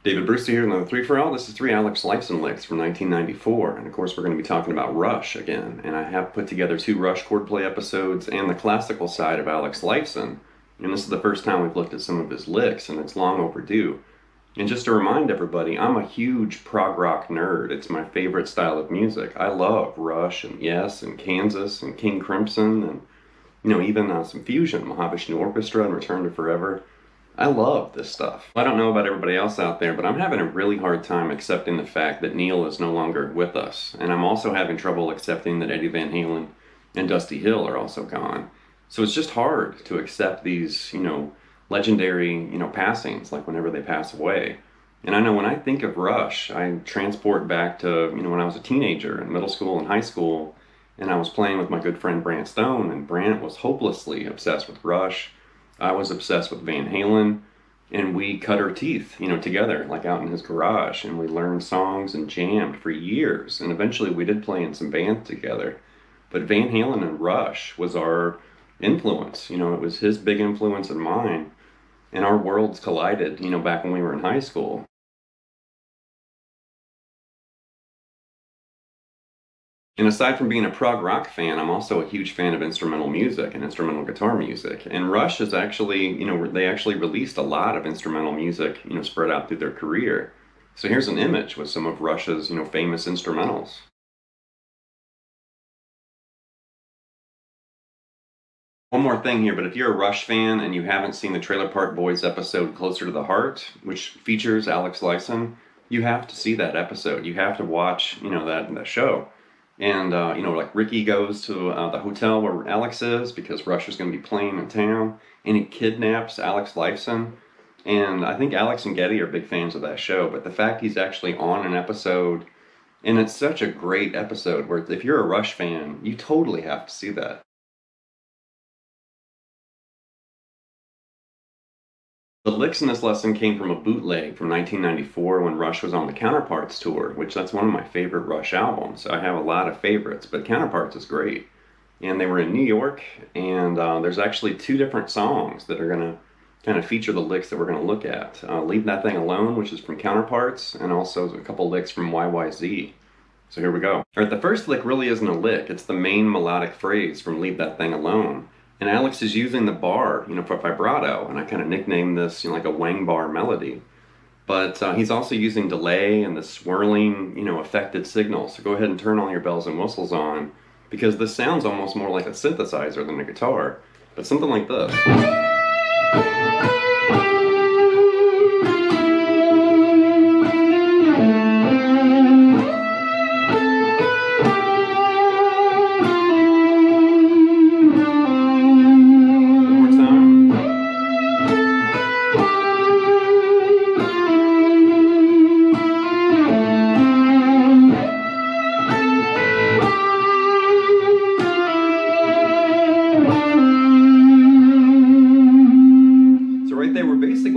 David Brewster here, another 3 for All. This is 3 Alex Lifeson Licks from 1994, and of course we're going to be talking about Rush again. And I have put together 2 Rush Chordplay episodes and the classical side of Alex Lifeson. And this is the first time we've looked at some of his licks, and it's long overdue. And just to remind everybody, I'm a huge prog rock nerd. It's my favorite style of music. I love Rush and Yes and Kansas and King Crimson and even some fusion, Mahavishnu Orchestra and Return to Forever. I love this stuff. I don't know about everybody else out there, but I'm having a really hard time accepting the fact that Neil is no longer with us. And I'm also having trouble accepting that Eddie Van Halen and Dusty Hill are also gone. So it's just hard to accept these, legendary, passings, like whenever they pass away. And I know when I think of Rush, I transport back to, when I was a teenager in middle school and high school, and I was playing with my good friend Brant Stone, and Brant was hopelessly obsessed with Rush. I was obsessed with Van Halen, and we cut our teeth, together, like out in his garage, and we learned songs and jammed for years, and eventually we did play in some bands together. But Van Halen and Rush was our influence, it was his big influence and mine, and our worlds collided, back when we were in high school. And aside from being a prog rock fan, I'm also a huge fan of instrumental music and instrumental guitar music. And Rush is actually, they actually released a lot of instrumental music, spread out through their career. So here's an image with some of Rush's, famous instrumentals. One more thing here, but if you're a Rush fan and you haven't seen the Trailer Park Boys episode Closer to the Heart, which features Alex Lifeson, you have to see that episode. You have to watch, that show. And, like Ricky goes to the hotel where Alex is because Rush is going to be playing in town, and he kidnaps Alex Lifeson. And I think Alex and Getty are big fans of that show, but the fact he's actually on an episode, and it's such a great episode where if you're a Rush fan, you totally have to see that. The licks in this lesson came from a bootleg from 1994 when Rush was on the Counterparts tour, which that's one of my favorite Rush albums. I have a lot of favorites, but Counterparts is great. And they were in New York, and there's actually 2 different songs that are going to kind of feature the licks that we're going to look at. Leave That Thing Alone, which is from Counterparts, and also a couple licks from YYZ. So here we go. All right, the first lick really isn't a lick. It's the main melodic phrase from Leave That Thing Alone. And Alex is using the bar, for vibrato, and I kind of nicknamed this, like a wang bar melody. But he's also using delay and the swirling, affected signal. So go ahead and turn all your bells and whistles on, because this sounds almost more like a synthesizer than a guitar. But something like this.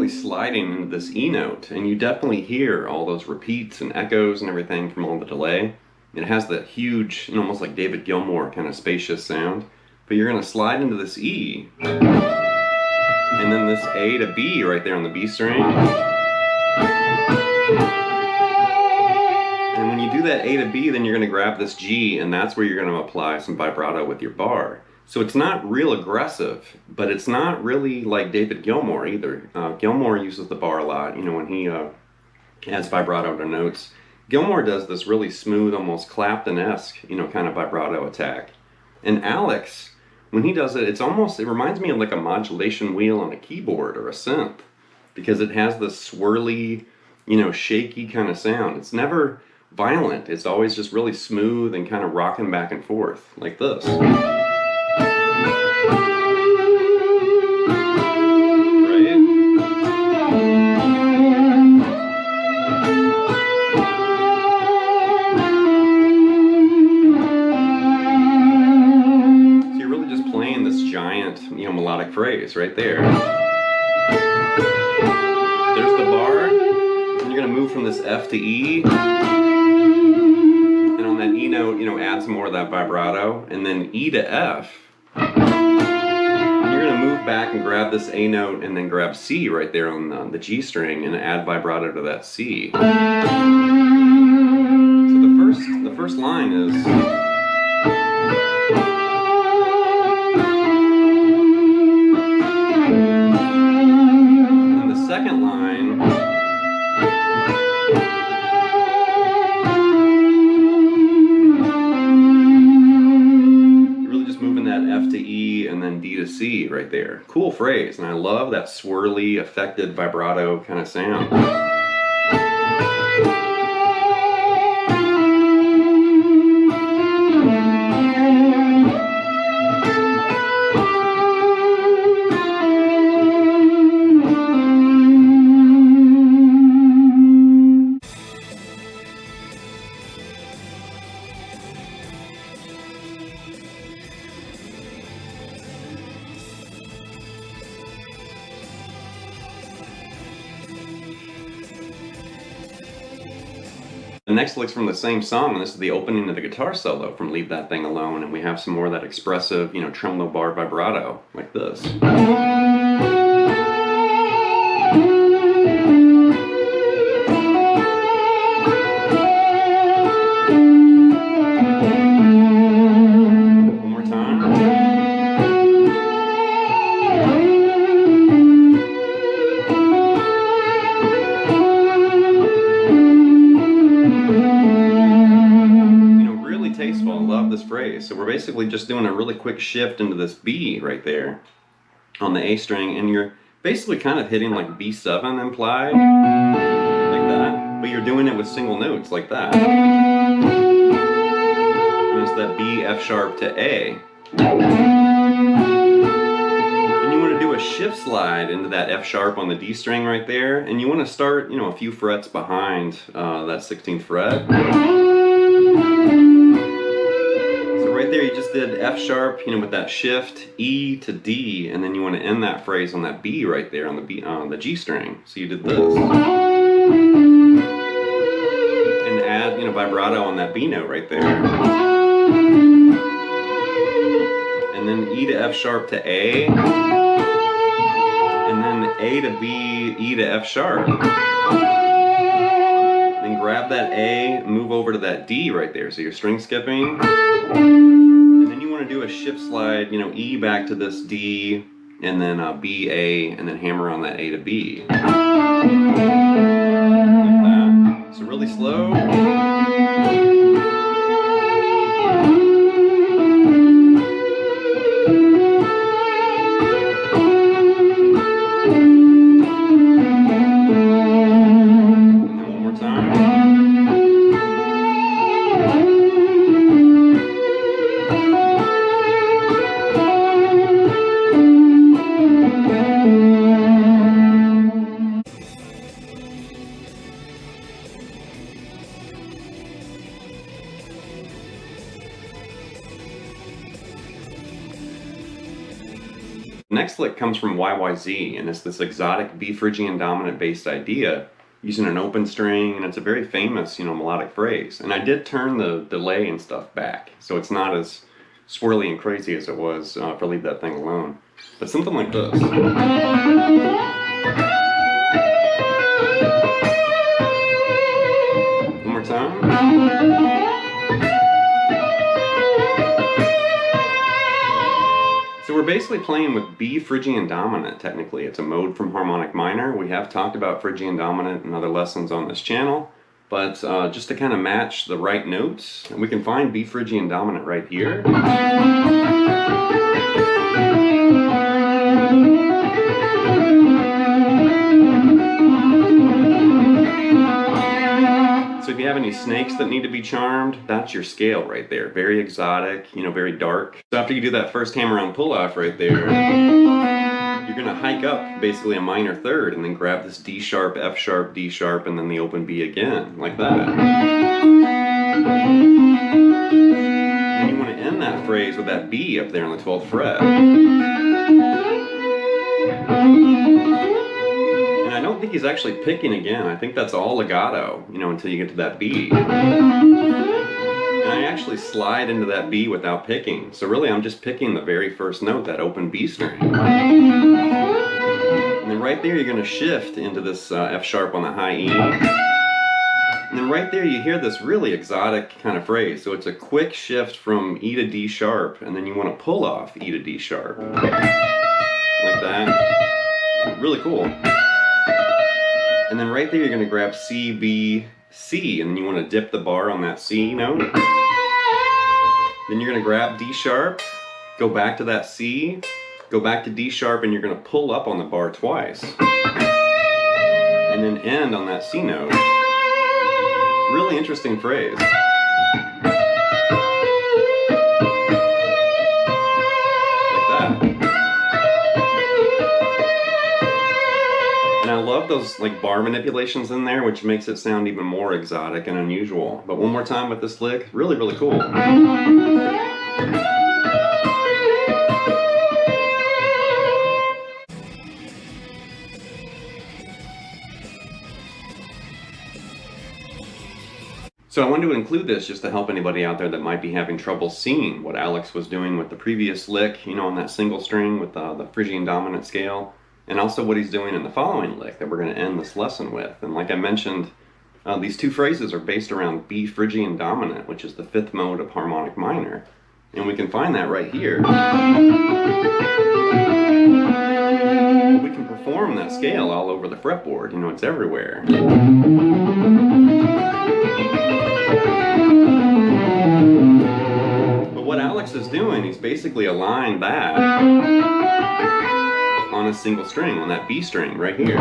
Sliding into this E note, and you definitely hear all those repeats and echoes and everything from all the delay. It has that huge, almost like David Gilmour kind of spacious sound, but you're going to slide into this E, and then this A to B right there on the B string. And when you do that A to B, then you're going to grab this G, and that's where you're going to apply some vibrato with your bar. So it's not real aggressive, but it's not really like David Gilmour either. Gilmour uses the bar a lot, when he adds vibrato to notes. Gilmour does this really smooth, almost Clapton-esque, kind of vibrato attack. And Alex, when he does it, it reminds me of like a modulation wheel on a keyboard or a synth, because it has this swirly, shaky kind of sound. It's never violent. It's always just really smooth and kind of rocking back and forth, like this. Melodic phrase right there. There's the bar, and you're going to move from this F to E, and on that E note, add some more of that vibrato, and then E to F, and you're you're going to move back and grab this A note and then grab C right there on the G string and add vibrato to that C. So the first line is... and the second line... F to E and then D to C right there. Cool phrase, and I love that swirly, affected vibrato kind of sound. The next lick's from the same song, and this is the opening of the guitar solo from Leave That Thing Alone, and we have some more of that expressive, tremolo bar vibrato, like this. One more time. Tasteful. I love this phrase. So we're basically just doing a really quick shift into this B right there on the A string, and you're basically kind of hitting like B7 implied, like that, but you're doing it with single notes like that. And it's that B, F sharp to A. And you want to do a shift slide into that F sharp on the D string right there, and you want to start, a few frets behind that 16th fret. Right there, you just did F sharp, with that shift, E to D, and then you want to end that phrase on that B right there on the B, the G string. So you did this, and add, vibrato on that B note right there, and then E to F sharp to A, and then A to B, E to F sharp. Then grab that A, move over to that D right there. So you're string skipping. And then you want to do a shift slide, E back to this D, and then B, A, and then hammer on that A to B. Like that. So really slow. Next lick comes from YYZ, and it's this exotic B Phrygian Dominant based idea using an open string, and it's a very famous, melodic phrase. And I did turn the delay and stuff back, so it's not as swirly and crazy as it was for Leave That Thing Alone. But something like this. One more time. So we're basically playing with B Phrygian Dominant, technically. It's a mode from harmonic minor. We have talked about Phrygian Dominant in other lessons on this channel, but just to kind of match the right notes, we can find B Phrygian Dominant right here. So if you have any snakes that need to be charmed, that's your scale right there. Very exotic, very dark. So after you do that first hammer on pull off right there, you're gonna hike up basically a minor third and then grab this D sharp, F sharp, D sharp, and then the open B again, like that. And you want to end that phrase with that B up there on the 12th fret. I don't think he's actually picking again. I think that's all legato, until you get to that B. And I actually slide into that B without picking. So really I'm just picking the very first note, that open B string. And then right there you're going to shift into this F sharp on the high E. And then right there you hear this really exotic kind of phrase. So it's a quick shift from E to D sharp, and then you want to pull off E to D sharp. Like that. Really cool. And then right there you're going to grab C, B, C, and then you want to dip the bar on that C note. Then you're going to grab D sharp, go back to that C, go back to D sharp, and you're going to pull up on the bar twice. And then end on that C note. Really interesting phrase. Like that. And I love those like bar manipulations in there, which makes it sound even more exotic and unusual. But one more time with this lick, really, really cool. So I wanted to include this just to help anybody out there that might be having trouble seeing what Alex was doing with the previous lick, you know, on that single string with the Phrygian Dominant scale, and also what he's doing in the following lick that we're going to end this lesson with. And like I mentioned, these two phrases are based around B Phrygian Dominant, which is the fifth mode of harmonic minor. And we can find that right here. We can perform that scale all over the fretboard, you know, it's everywhere. But what Alex is doing, he's basically aligned that on a single string, on that B string right here.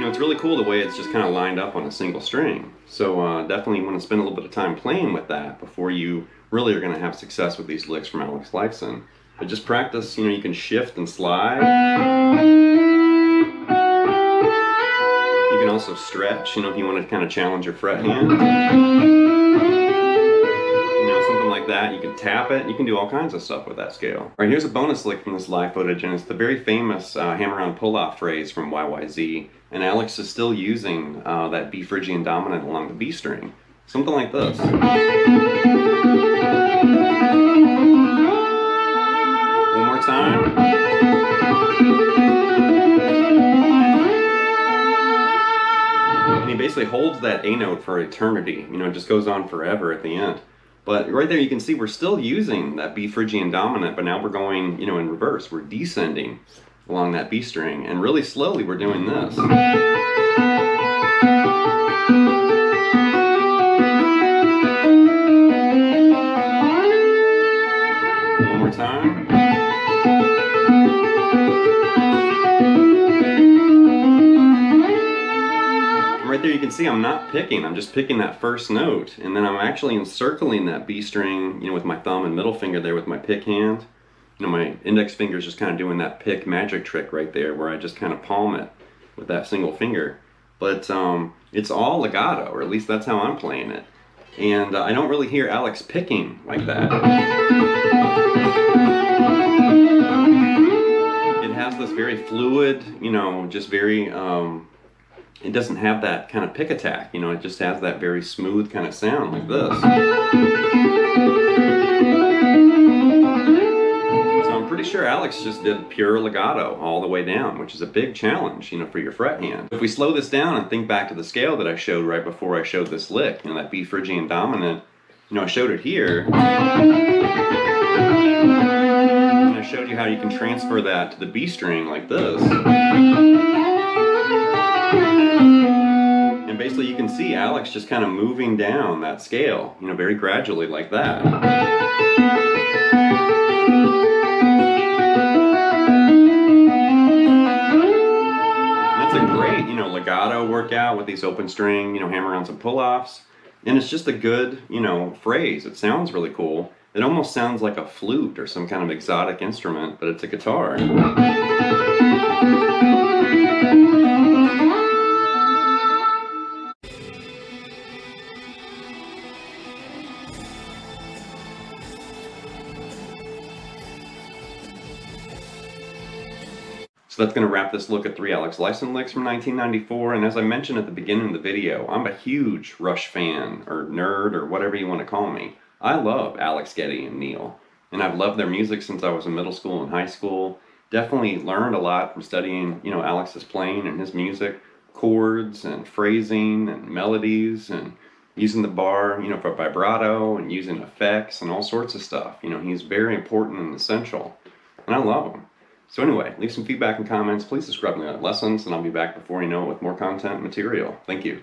It's really cool the way it's just kind of lined up on a single string. So definitely want to spend a little bit of time playing with that before you really are going to have success with these licks from Alex Lifeson. But just practice, you know, you can shift and slide. You can also stretch, you know, if you want to kind of challenge your fret hand. You know, something like that. You can tap it. You can do all kinds of stuff with that scale. All right, here's a bonus lick from this live footage, and it's the very famous hammer-on pull-off phrase from YYZ. And Alex is still using that B Phrygian Dominant along the B string. Something like this. One more time. And he basically holds that A note for eternity. You know, it just goes on forever at the end. But right there you can see we're still using that B Phrygian Dominant, but now we're going, you know, in reverse. We're descending along that B string, and really slowly we're doing this. One more time. And right there you can see I'm not picking, I'm just picking that first note, and then I'm actually encircling that B string, you know, with my thumb and middle finger there with my pick hand. You know, my index finger is just kind of doing that pick magic trick right there where I just kind of palm it with that single finger. But it's all legato, or at least that's how I'm playing it. And I don't really hear Alex picking like that. It has this very fluid, you know, just very, it doesn't have that kind of pick attack, you know, it just has that very smooth kind of sound like this. Pretty sure Alex just did pure legato all the way down, which is a big challenge, you know, for your fret hand. If we slow this down and think back to the scale that I showed right before I showed this lick, you know, that B Phrygian Dominant, you know, I showed it here. And I showed you how you can transfer that to the B string like this. And basically you can see Alex just kind of moving down that scale, you know, very gradually like that. Legato workout with these open string, you know, hammer-ons and pull-offs, and it's just a good, you know, phrase. It sounds really cool. It almost sounds like a flute or some kind of exotic instrument, but it's a guitar. So that's going to wrap this look at 3 Alex Lifeson licks from 1994. And as I mentioned at the beginning of the video, I'm a huge Rush fan, or nerd, or whatever you want to call me. I love Alex, Geddy, and Neil. And I've loved their music since I was in middle school and high school. Definitely learned a lot from studying, Alex's playing and his music. Chords and phrasing and melodies and using the bar, for vibrato and using effects and all sorts of stuff. He's very important and essential. And I love him. So anyway, leave some feedback and comments. Please subscribe to my lessons, and I'll be back before you know it with more content and material. Thank you.